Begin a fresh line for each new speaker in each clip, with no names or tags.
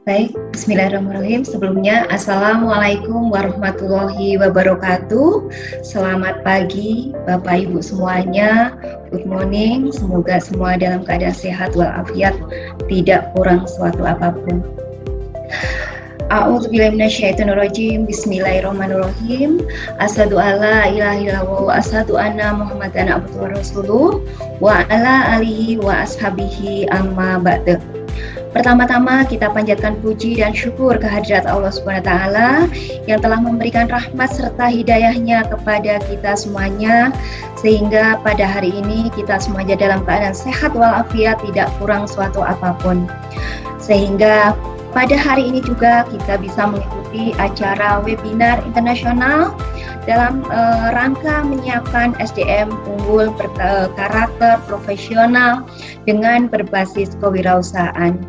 Baik, bismillahirrahmanirrahim. Sebelumnya, Assalamualaikum warahmatullahi wabarakatuh. Selamat pagi, Bapak Ibu semuanya. Good morning, semoga semua dalam keadaan sehat walafiat, tidak kurang suatu apapun. A'udzubillahi minasyaitonirrajim. Bismillahirrahmanirrahim. Asyhadu alla ilaha illallah wa asyhadu anna Muhammadan abduhu wa rasuluh wa ala alihi wa ashabihi amma ba'du. Pertama-tama kita panjatkan puji dan syukur kehadirat Allah Subhanahu wa taala yang telah memberikan rahmat serta hidayahnya kepada kita semuanya, sehingga pada hari ini kita semuanya dalam keadaan sehat walafiat, tidak kurang suatu apapun. Sehingga pada hari ini juga kita bisa mengikuti acara webinar internasional dalam rangka menyiapkan SDM unggul berkarakter profesional dengan berbasis kewirausahaan.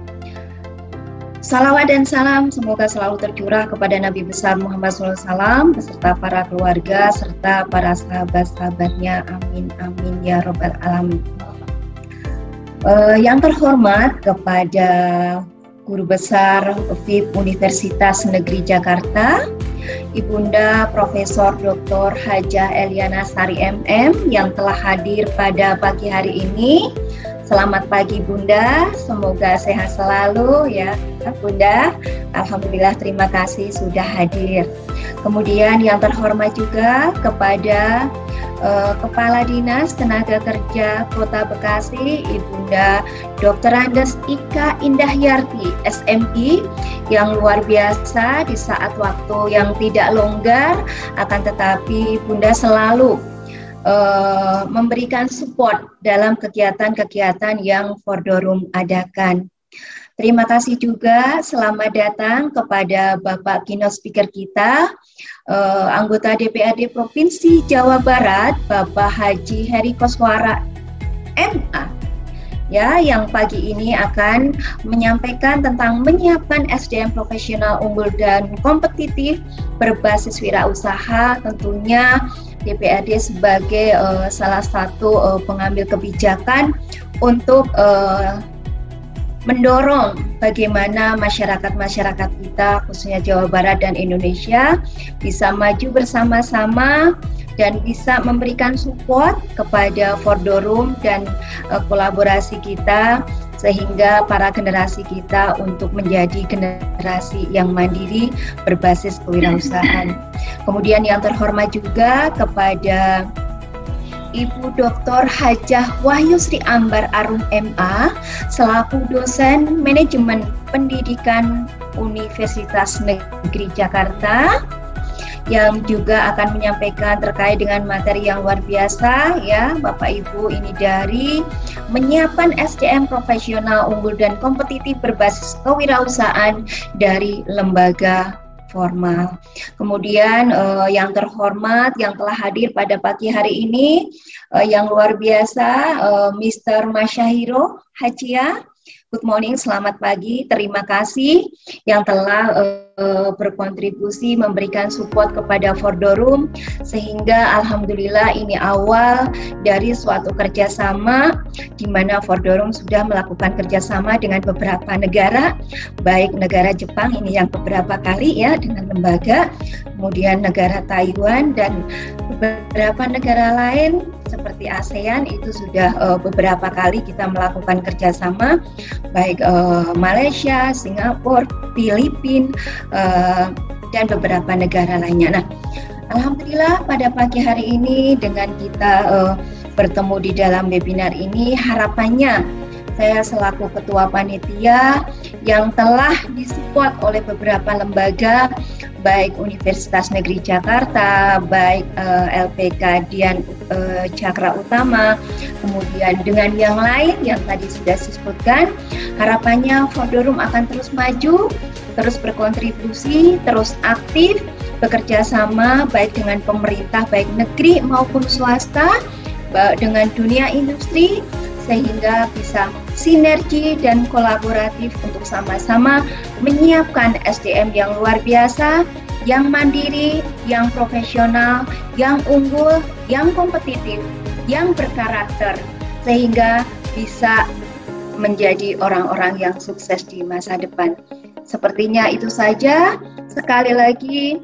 Salawat dan salam semoga selalu tercurah kepada Nabi besar Muhammad SAW beserta para keluarga serta para sahabat-sahabatnya. Amin amin ya robbal alamin. Yang terhormat kepada Guru Besar FIP Universitas Negeri Jakarta, Ibunda Profesor Dr. Hajah Eliana Sari MM yang telah hadir pada pagi hari ini. Selamat pagi Bunda, semoga sehat selalu ya Bunda. Alhamdulillah, terima kasih sudah hadir. Kemudian yang terhormat juga kepada Kepala Dinas Tenaga Kerja Kota Bekasi, Ibunda Dr. Andes Ika Indahyarti SMI yang luar biasa di saat waktu yang tidak longgar, akan tetapi Bunda selalu memberikan support dalam kegiatan-kegiatan yang Fordorum adakan. Terima kasih juga, selamat datang kepada Bapak keynote speaker kita, anggota DPRD Provinsi Jawa Barat, Bapak Haji Heri Koswara MA, ya, yang pagi ini akan menyampaikan tentang menyiapkan SDM profesional unggul dan kompetitif berbasis wirausaha. Tentunya DPRD sebagai salah satu pengambil kebijakan untuk mendorong bagaimana masyarakat kita, khususnya Jawa Barat dan Indonesia, bisa maju bersama-sama dan bisa memberikan support kepada Fordorum dan kolaborasi kita, sehingga para generasi kita untuk menjadi generasi yang mandiri berbasis kewirausahaan. Kemudian yang terhormat juga kepada Ibu Dr. Hajah Wahyu Sri Ambar Arum MA selaku dosen manajemen pendidikan Universitas Negeri Jakarta, yang juga akan menyampaikan terkait dengan materi yang luar biasa ya Bapak Ibu, ini dari menyiapkan SDM profesional unggul dan kompetitif berbasis kewirausahaan dari lembaga formal. Kemudian yang terhormat yang telah hadir pada pagi hari ini yang luar biasa, Mr. Masyahiro Hajia. Good morning, selamat pagi. Terima kasih yang telah berkontribusi memberikan support kepada Fordorum, sehingga alhamdulillah ini awal dari suatu kerjasama di mana Fordorum sudah melakukan kerjasama dengan beberapa negara, baik negara Jepang ini yang beberapa kali ya dengan lembaga, kemudian negara Taiwan dan beberapa negara lain seperti ASEAN itu sudah beberapa kali kita melakukan kerjasama, baik Malaysia, Singapura, Filipina, dan beberapa negara lainnya. Nah, alhamdulillah pada pagi hari ini dengan kita bertemu di dalam webinar ini, harapannya saya selaku ketua panitia yang telah disupport oleh beberapa lembaga, baik Universitas Negeri Jakarta, baik LPK Dian Cakra Utama, kemudian dengan yang lain yang tadi sudah disebutkan, harapannya Fordorum akan terus maju, terus berkontribusi, terus aktif, bekerja sama baik dengan pemerintah, baik negeri maupun swasta, dengan dunia industri, sehingga bisa sinergi dan kolaboratif untuk sama-sama menyiapkan SDM yang luar biasa, yang mandiri, yang profesional, yang unggul, yang kompetitif, yang berkarakter, sehingga bisa menjadi orang-orang yang sukses di masa depan. Sepertinya itu saja. Sekali lagi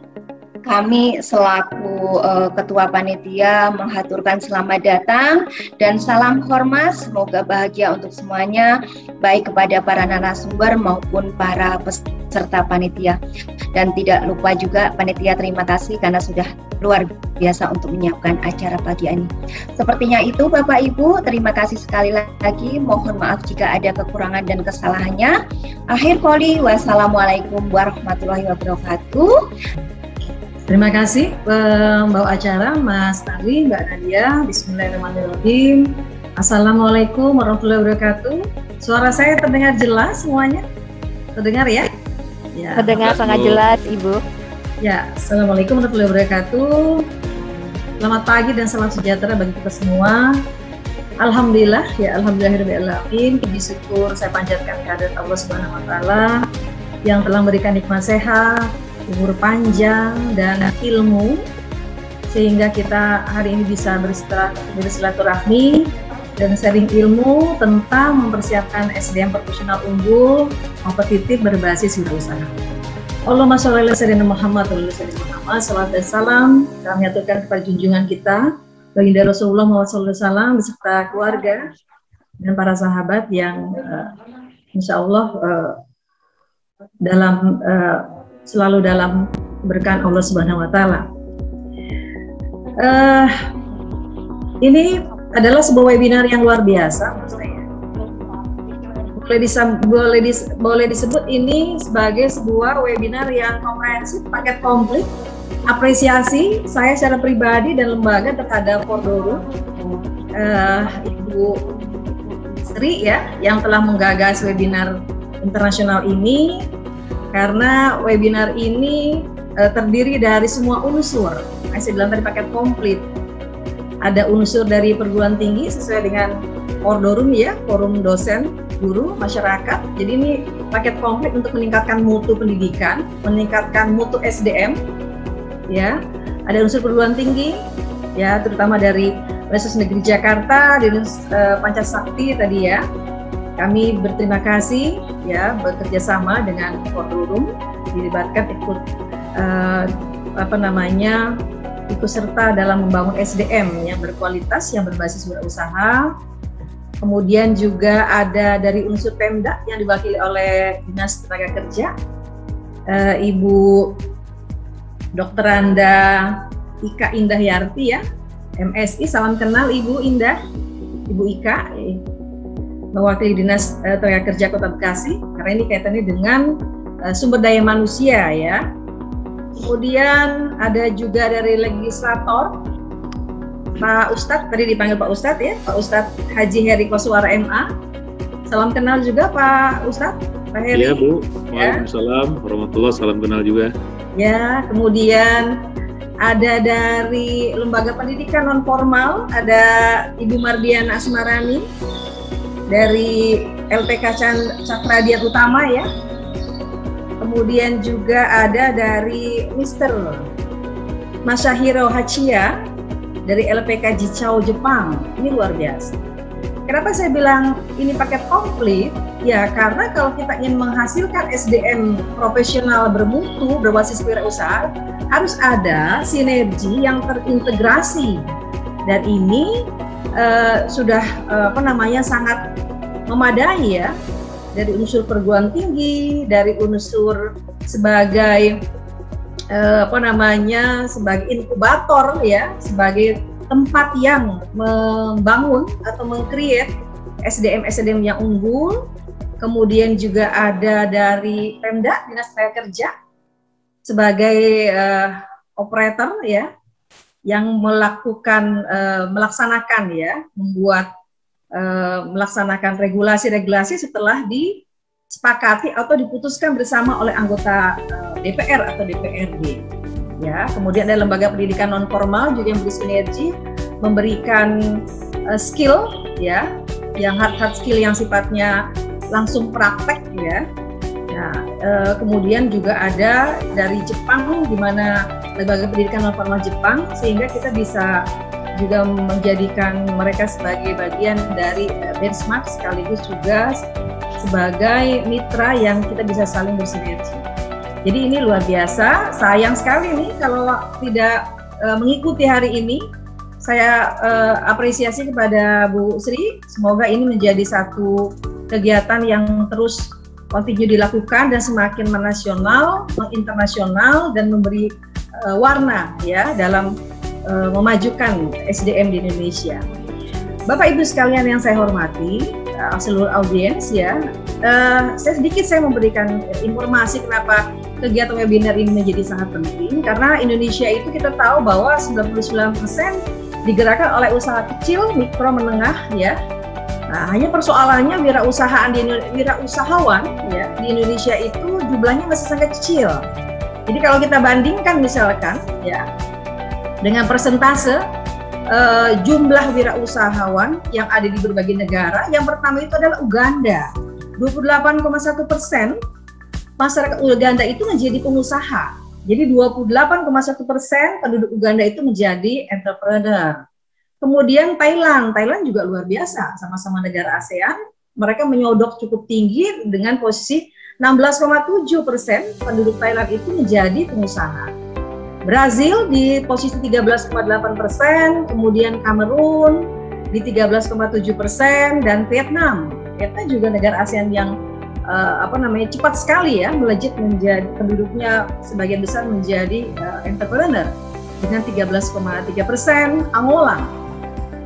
kami selaku Ketua Panitia menghaturkan selamat datang dan salam hormat. Semoga bahagia untuk semuanya, baik kepada para narasumber maupun para peserta panitia. Dan tidak lupa juga panitia terima kasih karena sudah luar biasa untuk menyiapkan acara pagi ini. Sepertinya itu Bapak Ibu, terima kasih sekali lagi. Mohon maaf jika ada kekurangan dan kesalahannya. Akhir qoli, wassalamualaikum warahmatullahi wabarakatuh.
Terima kasih pembawa acara Mas Tari, Mbak Nadia. Bismillahirrahmanirrahim. Assalamualaikum warahmatullahi wabarakatuh. Suara saya terdengar jelas semuanya? Terdengar ya? Ya.
Terdengar sangat jelas, Ibu.
Ya, Assalamualaikum warahmatullahi wabarakatuh. Selamat pagi dan salam sejahtera bagi kita semua. Alhamdulillah, ya alhamdulillahirrahmanirrahim. Puji syukur saya panjatkan kehadirat Allah Subhanahu wa taala yang telah memberikan nikmat sehat, umur panjang dan ilmu sehingga kita hari ini bisa bersilaturahmi dan sharing ilmu tentang mempersiapkan SDM profesional unggul kompetitif berbasis wirausaha. Allahumma sholli ala sayyidina Muhammad wa ala sayyidina Muhammad. Salawat dan salam kami aturkan kepada junjungan kita baginda Rasulullah SAW beserta keluarga dan para sahabat yang insya Allah selalu dalam berkahan Allah Subhanahu wa taala. Ini adalah sebuah webinar yang luar biasa menurut saya. Boleh disebut ini sebagai sebuah webinar yang komprehensif, paket komplit. Apresiasi saya secara pribadi dan lembaga terhadap Fordorum, Ibu Sri ya, yang telah menggagas webinar internasional ini. Karena webinar ini terdiri dari semua unsur, saya bilang tadi paket komplit. Ada unsur dari perguruan tinggi sesuai dengan Fordorum ya, forum dosen, guru, masyarakat. Jadi ini paket komplit untuk meningkatkan mutu pendidikan, meningkatkan mutu SDM. Ya, ada unsur perguruan tinggi, ya terutama dari Universitas Negeri Jakarta, dari Pancasakti tadi ya. Kami berterima kasih ya bekerja sama dengan Fordorum, dilibatkan ikut ikut serta dalam membangun SDM yang berkualitas, yang berbasis wirausaha. Kemudian juga ada dari unsur Pemda yang diwakili oleh Dinas Tenaga Kerja, Ibu Dr. Anda Ika Indah Yarti ya, MSI. Salam kenal Ibu Indah, Ibu Ika, mewakili Dinas Tenaga Kerja Kota Bekasi, karena ini kaitannya dengan sumber daya manusia ya. Kemudian ada juga dari legislator, Pak Ustadz, tadi dipanggil Pak Ustadz ya, Pak Ustadz Haji Heri Koswara MA. Salam kenal juga Pak Ustadz, Pak Heri.
Iya Bu, waalaikumsalam warahmatullahi, salam kenal juga. Ya,
kemudian ada dari lembaga pendidikan non formal, ada Ibu Mardiana Asmarani dari LPK Cakradian Utama ya. Kemudian juga ada dari Mr. Masahiro Hachiya dari LPK Jicao Jepang. Ini luar biasa. Kenapa saya bilang ini paket komplit? Ya karena kalau kita ingin menghasilkan SDM profesional bermutu, berbasis wirausaha, harus ada sinergi yang terintegrasi. Dan ini sudah sangat memadai ya, dari unsur perguruan tinggi, dari unsur sebagai sebagai inkubator ya, sebagai tempat yang membangun atau meng-create SDM yang unggul. Kemudian juga ada dari Pemda, Dinas Tenaga Kerja, sebagai operator ya, yang melaksanakan ya, melaksanakan regulasi-regulasi setelah disepakati atau diputuskan bersama oleh anggota DPR atau DPRD. Ya, kemudian ada lembaga pendidikan non formal juga yang bersinergi memberikan skill ya, yang hard skill yang sifatnya langsung praktek ya. Nah, kemudian juga ada dari Jepang, di mana lembaga pendidikan non formal Jepang, sehingga kita bisa juga menjadikan mereka sebagai bagian dari benchmark sekaligus juga sebagai mitra yang kita bisa saling bersinergi. Jadi ini luar biasa, sayang sekali nih kalau tidak mengikuti hari ini. Saya apresiasi kepada Bu Sri, semoga ini menjadi satu kegiatan yang terus continue dilakukan dan semakin menasional, menginternasional dan memberi warna ya dalam memajukan SDM di Indonesia. Bapak Ibu sekalian yang saya hormati, seluruh audiens ya, saya memberikan informasi kenapa kegiatan webinar ini menjadi sangat penting, karena Indonesia itu kita tahu bahwa 99% digerakkan oleh usaha kecil, mikro, menengah ya. Nah, hanya persoalannya wirausahawan ya di Indonesia itu jumlahnya masih sangat kecil. Jadi kalau kita bandingkan misalkan ya dengan persentase jumlah wirausahawan yang ada di berbagai negara, yang pertama itu adalah Uganda. 28,1% masyarakat Uganda itu menjadi pengusaha. Jadi 28,1% penduduk Uganda itu menjadi entrepreneur. Kemudian Thailand juga luar biasa, sama-sama negara ASEAN, mereka menyodok cukup tinggi dengan posisi 16,7% penduduk Thailand itu menjadi pengusaha. Brazil di posisi 13,8%, kemudian Kamerun di 13,7%, dan Vietnam juga negara ASEAN yang cepat sekali ya melejit menjadi penduduknya sebagian besar menjadi entrepreneur dengan 13,3%, Angola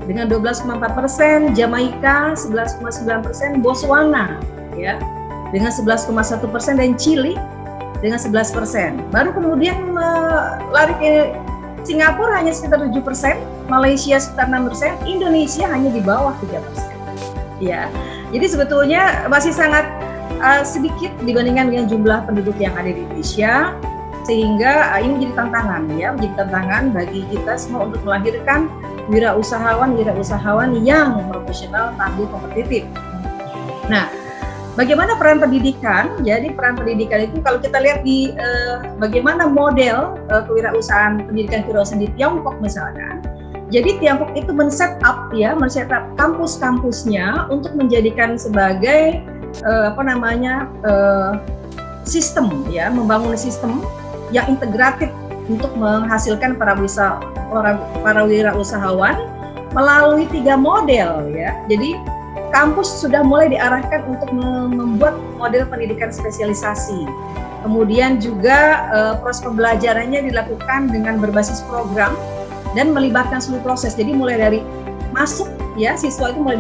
dengan 12,4%, Jamaika 11,9%, Botswana ya dengan 11,1%, dan Chili dengan 11%. Baru kemudian lari ke Singapura hanya sekitar 7%, Malaysia sekitar 6%, Indonesia hanya di bawah 3%. Ya, jadi sebetulnya masih sangat sedikit dibandingkan dengan jumlah penduduk yang ada di Indonesia, sehingga ini menjadi tantangan bagi kita semua untuk melahirkan wirausahawan yang profesional, tangguh, kompetitif. Nah, bagaimana peran pendidikan? Jadi peran pendidikan itu kalau kita lihat di bagaimana model kewirausahaan pendidikan di Tiongkok misalkan. Jadi Tiongkok itu men-set up kampus-kampusnya untuk menjadikan sebagai sistem ya, membangun sistem yang integratif untuk menghasilkan para wirausahawan melalui 3 model ya. Jadi kampus sudah mulai diarahkan untuk membuat model pendidikan spesialisasi. Kemudian juga proses pembelajarannya dilakukan dengan berbasis program dan melibatkan seluruh proses. Jadi mulai dari masuk ya, siswa itu mulai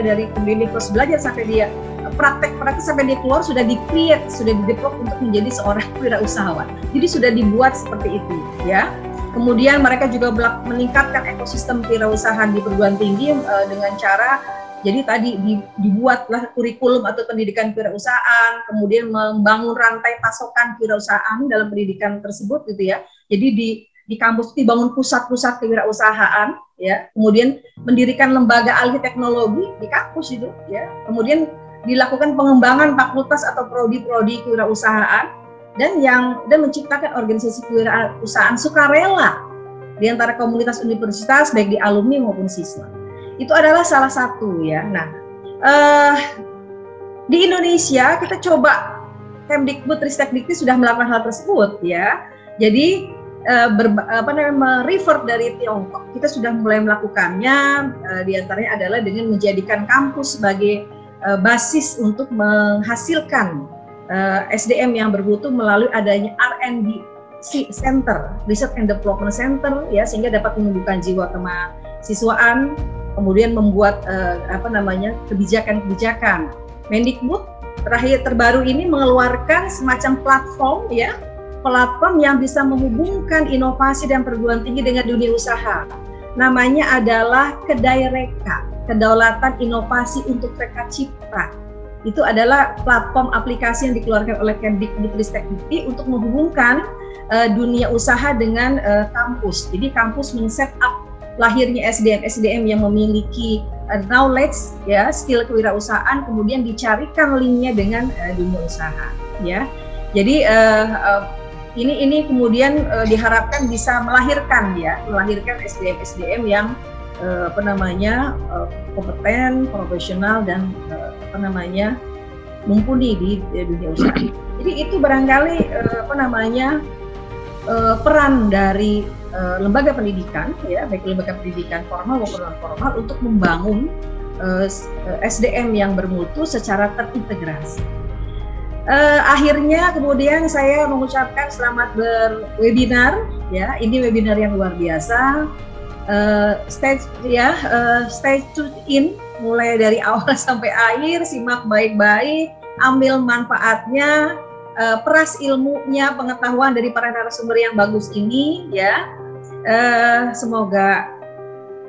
dari kemudian proses belajar sampai dia praktek sampai dia keluar sudah di-create, sudah di-develop untuk menjadi seorang wirausahawan. Jadi sudah dibuat seperti itu ya. Kemudian mereka juga meningkatkan ekosistem kewirausahaan di perguruan tinggi dengan cara jadi tadi dibuatlah kurikulum atau pendidikan kewirausahaan, kemudian membangun rantai pasokan kewirausahaan dalam pendidikan tersebut gitu ya. Jadi di kampus dibangun pusat-pusat kewirausahaan ya, kemudian mendirikan lembaga ahli teknologi di kampus itu ya, kemudian dilakukan pengembangan fakultas atau prodi-prodi kewirausahaan dan menciptakan organisasi kewirausahaan sukarela di antara komunitas universitas baik di alumni maupun siswa. Itu adalah salah satu ya. Nah, di Indonesia kita coba Kemdikbudristekdikti sudah melakukan hal tersebut ya. Jadi revert dari Tiongkok, kita sudah mulai melakukannya. Di antaranya adalah dengan menjadikan kampus sebagai basis untuk menghasilkan SDM yang bermutu melalui adanya R&D Center, Research and Development Center ya, sehingga dapat menumbuhkan jiwa kemahasiswaan, kemudian membuat kebijakan-kebijakan. Mendikbud terbaru ini mengeluarkan semacam platform ya, platform yang bisa menghubungkan inovasi dan perguruan tinggi dengan dunia usaha. Namanya adalah Kedai Reka, Kedaulatan Inovasi untuk Reka Cipta. Itu adalah platform aplikasi yang dikeluarkan oleh Kemdikbudristekdikti untuk menghubungkan dunia usaha dengan kampus. Jadi kampus men-set up lahirnya SDM yang memiliki knowledge ya, skill kewirausahaan, kemudian dicarikan linknya dengan dunia usaha ya. Jadi ini kemudian diharapkan bisa melahirkan SDM yang kompeten, profesional dan mumpuni di dunia usaha. Jadi itu barangkali peran dari lembaga pendidikan, ya, baik lembaga pendidikan formal maupun non formal untuk membangun SDM yang bermutu secara terintegrasi. Akhirnya kemudian saya mengucapkan selamat berwebinar, ya, ini webinar yang luar biasa. Stay tune in mulai dari awal sampai akhir, simak baik-baik, ambil manfaatnya, peras ilmunya, pengetahuan dari para narasumber yang bagus ini, ya. Semoga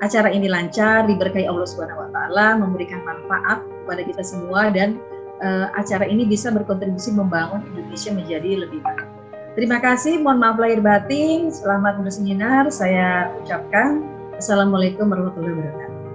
acara ini lancar, diberkahi Allah Subhanahu wa taala, memberikan manfaat kepada kita semua, dan acara ini bisa berkontribusi membangun Indonesia menjadi lebih baik. Terima kasih, mohon maaf lahir batin, selamat berseminar, saya ucapkan. Assalamualaikum warahmatullahi wabarakatuh.